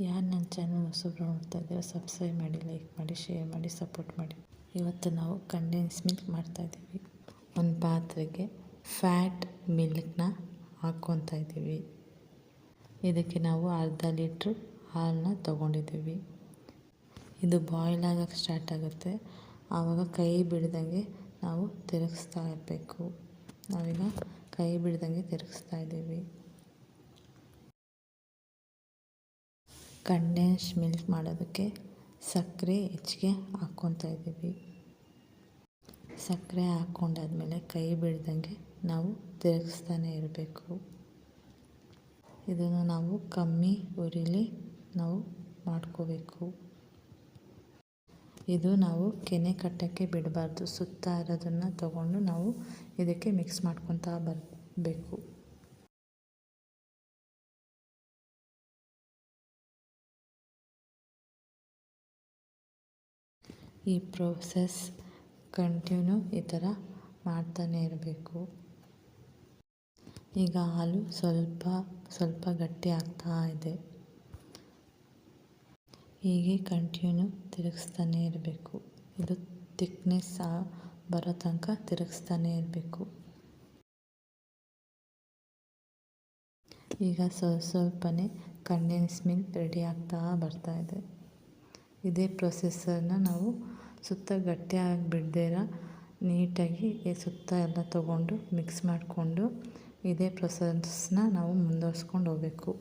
ಯಾರು ನನ್ನ ಚಾನಲ್ ಹೊಸಬ್ರು ನೋಡ್ತಾ ಇದ್ದೀರೋ ಸಬ್ಸ್ಕ್ರೈಬ್ ಮಾಡಿ, ಲೈಕ್ ಮಾಡಿ, ಶೇರ್ ಮಾಡಿ, ಸಪೋರ್ಟ್ ಮಾಡಿ. ಇವತ್ತು ನಾವು ಕಂಡೆನ್ಸ್ ಮಿಲ್ಕ್ ಮಾಡ್ತಾಯಿದ್ದೀವಿ. ಒಂದು ಪಾತ್ರೆಗೆ ಫ್ಯಾಟ್ ಮಿಲ್ಕ್ನ ಹಾಕ್ಕೊತಾ ಇದ್ದೀವಿ. ಇದಕ್ಕೆ ನಾವು ಅರ್ಧ ಲೀಟ್ರ್ ಹಾಲನ್ನ ತೊಗೊಂಡಿದ್ದೀವಿ. ಇದು ಬಾಯ್ಲ್ ಆಗೋಕ್ಕೆ ಸ್ಟಾರ್ಟ್ ಆಗುತ್ತೆ. ಆವಾಗ ಕೈ ಬಿಡ್ದಂಗೆ ನಾವು ತಿರುಗಿಸ್ತಾ ಇರಬೇಕು. ನಾವೀಗ ಕೈ ಬಿಡ್ದಂಗೆ ತಿರುಗಿಸ್ತಾ ಇದ್ದೀವಿ. ಕಂಡೆನ್ಸ್ ಮಿಲ್ಕ್ ಮಾಡೋದಕ್ಕೆ ಸಕ್ಕರೆ ಹೆಚ್ಚಿಗೆ ಹಾಕ್ಕೊತಾ ಇದ್ದೀವಿ. ಸಕ್ಕರೆ ಹಾಕ್ಕೊಂಡಾದ್ಮೇಲೆ ಕೈ ಬಿಡ್ದಂಗೆ ನಾವು ತಿರುಗಿಸ್ತಾನೆ ಇರಬೇಕು. ಇದನ್ನು ನಾವು ಕಮ್ಮಿ ಉರಿಲಿ ನಾವು ಮಾಡ್ಕೋಬೇಕು. ಇದು ನಾವು ಕೆನೆ ಕಟ್ಟೋಕ್ಕೆ ಬಿಡಬಾರ್ದು. ಸುತ್ತ ಇರೋದನ್ನು ತಗೊಂಡು ನಾವು ಇದಕ್ಕೆ ಮಿಕ್ಸ್ ಮಾಡ್ಕೊತಾ ಬರಬೇಕು. ಈ ಪ್ರೋಸೆಸ್ ಕಂಟಿನ್ಯೂ ಈ ಥರ ಮಾಡ್ತಾನೆ ಇರಬೇಕು. ಈಗ ಹಾಲು ಸ್ವಲ್ಪ ಗಟ್ಟಿ ಆಗ್ತಾ ಇದೆ. ಹೀಗೆ ಕಂಟಿನ್ಯೂ ತಿರುಗಿಸ್ತಾನೆ ಇರಬೇಕು. ಇದು ಥಿಕ್ನೆಸ್ ಬರೋ ತನಕ ತಿರುಗಿಸ್ತಾನೆ ಇರಬೇಕು. ಈಗ ಸ್ವಲ್ಪನೇ ಕಂಡೆನ್ಸ್ ಮಿಲ್ಕ್ ರೆಡಿ ಆಗ್ತಾ ಬರ್ತಾ ಇದೆ. ಇದೇ ಪ್ರೊಸೆಸನ್ನು ನಾವು ಸುತ್ತ ಗಟ್ಟಿಯಾಗಿ ಬಿಡ್ದಿರ ನೀಟಾಗಿ ಸುತ್ತ ಎಲ್ಲ ತಗೊಂಡು ಮಿಕ್ಸ್ ಮಾಡಿಕೊಂಡು ಇದೇ ಪ್ರೊಸೆಸ್ನ ನಾವು ಮುಂದುವರ್ಸ್ಕೊಂಡು ಹೋಗಬೇಕು.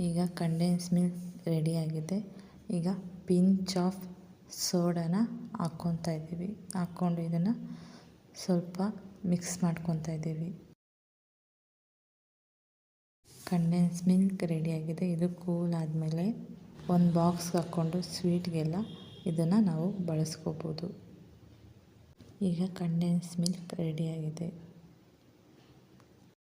ಈಗ ಕಂಡೆನ್ಸ್ ಮಿಲ್ಕ್ ರೆಡಿಯಾಗಿದೆ. ಈಗ ಪಿಂಚ್ ಆಫ್ ಸೋಡಾನ ಹಾಕ್ಕೊತಾ ಇದ್ದೀವಿ. ಹಾಕ್ಕೊಂಡು ಇದನ್ನು ಸ್ವಲ್ಪ ಮಿಕ್ಸ್ ಮಾಡ್ಕೊತಾ ಇದ್ದೀವಿ. ಕಂಡೆನ್ಸ್ ಮಿಲ್ಕ್ ರೆಡಿಯಾಗಿದೆ. ಇದು ಕೂಲ್ ಆದಮೇಲೆ ಒಂದು ಬಾಕ್ಸ್ಗೆ ಹಾಕ್ಕೊಂಡು ಸ್ವೀಟ್ಗೆಲ್ಲ ಇದನ್ನು ನಾವು ಬಳಸ್ಕೋಬೋದು. ಈಗ ಕಂಡೆನ್ಸ್ ಮಿಲ್ಕ್ ರೆಡಿಯಾಗಿದೆ.